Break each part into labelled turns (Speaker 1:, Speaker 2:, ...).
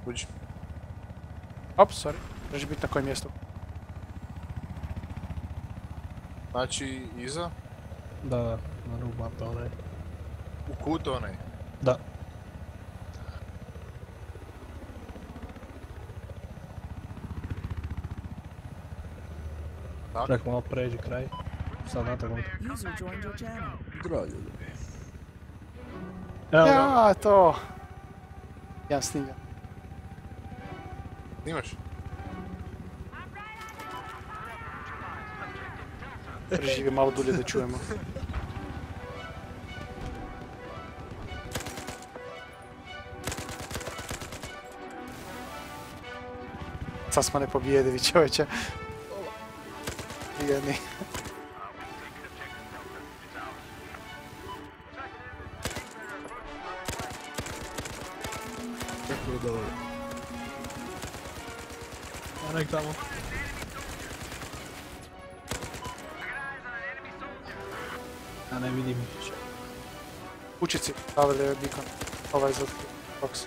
Speaker 1: Uđi.
Speaker 2: Op, sorry. Trebaš biti na kojem mjestu?
Speaker 1: Znači, iza?
Speaker 3: Da, na rubu mape onaj.
Speaker 1: U kut onaj.
Speaker 3: Da.
Speaker 1: Tak?
Speaker 3: Čak malo pređi kraj. Sad natak on.
Speaker 4: User joined your channel.
Speaker 3: Zdravo ljudi. Evo ga.
Speaker 2: Ja, to! Ja snimam.
Speaker 1: Snimaš?
Speaker 2: Preživi malo dulje da čujemo. Sad smo nepobjedivi, čovječe. Jedni.
Speaker 3: Kako je dobro. A nek tamo. A ne vidim ih.
Speaker 2: Učici stavili je beacon. Ovaj za box.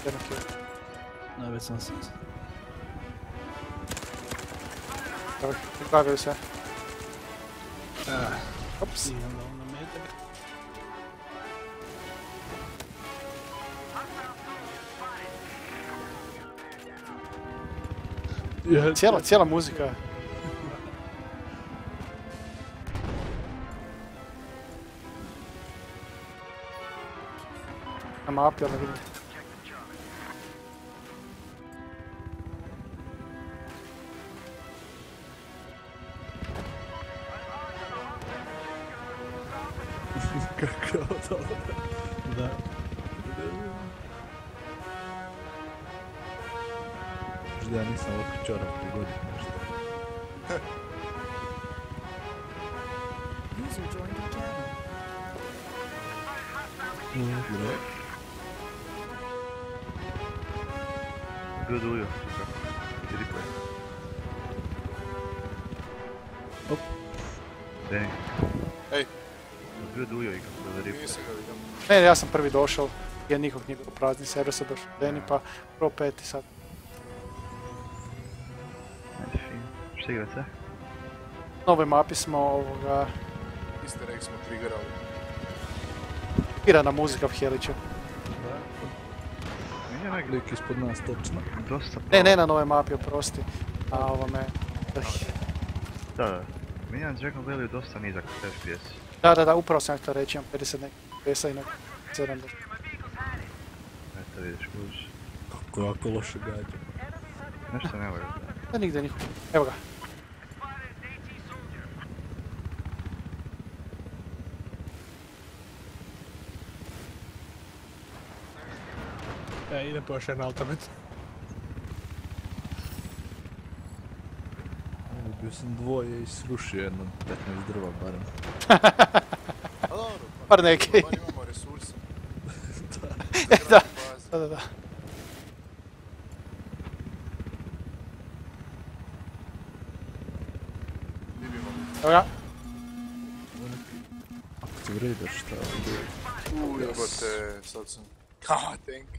Speaker 2: Jedno kill.
Speaker 3: Ne, već sam se.
Speaker 2: Dobro, pribavio se. Ops.
Speaker 3: I onda on na metak.
Speaker 2: Cijela muzika. Na mapi, ali ne vidim.
Speaker 3: Kako je ovo dobro. Da. Možda ja nisam ovako čorao prigodit nešto.
Speaker 4: User joined your channel.
Speaker 3: Gdje?
Speaker 5: Good ujo. Replay.
Speaker 3: Op.
Speaker 5: Dang.
Speaker 1: Ej,
Speaker 5: Good ujo igra za replay.
Speaker 1: nisam ga vidio.
Speaker 2: Ne, ja sam prvi došao. Ja nikog nije bilo prazni server, sad došao Deni, pa pro peti sad.
Speaker 5: Ajde, fin. Šta igra se?
Speaker 2: Na ovoj mapi smo ovoga...
Speaker 1: Easter egg smo triggerali.
Speaker 2: Pirana muzika v Heliću.
Speaker 5: Meni je onak
Speaker 3: Lik ispod nas točno.
Speaker 5: dosta
Speaker 2: Ne, na novoj mapi, oprosti. Na ovome...
Speaker 5: Da. Meni je Dragon Value dosta nizak FPS.
Speaker 2: Da, upravo sam to reći, imam 50 nekih FPS-a i nekog 70.
Speaker 5: Eto vidiš, kužiš.
Speaker 3: Kako jako loše gađa.
Speaker 5: Nešto ne valja.
Speaker 2: Da nigdje nikog. Evo ga.
Speaker 3: Ide po još jedan alternat. Bio sam dvoje i srušio jedno 15 drva barem.
Speaker 1: A dobro,
Speaker 2: Bar neki.
Speaker 1: bar imamo resurse.
Speaker 2: Da. Da.
Speaker 1: Ljubimo.
Speaker 2: Evo ga.
Speaker 3: Ako ti vrediš šta ovdje.
Speaker 1: Jebote, sad sam... God, thank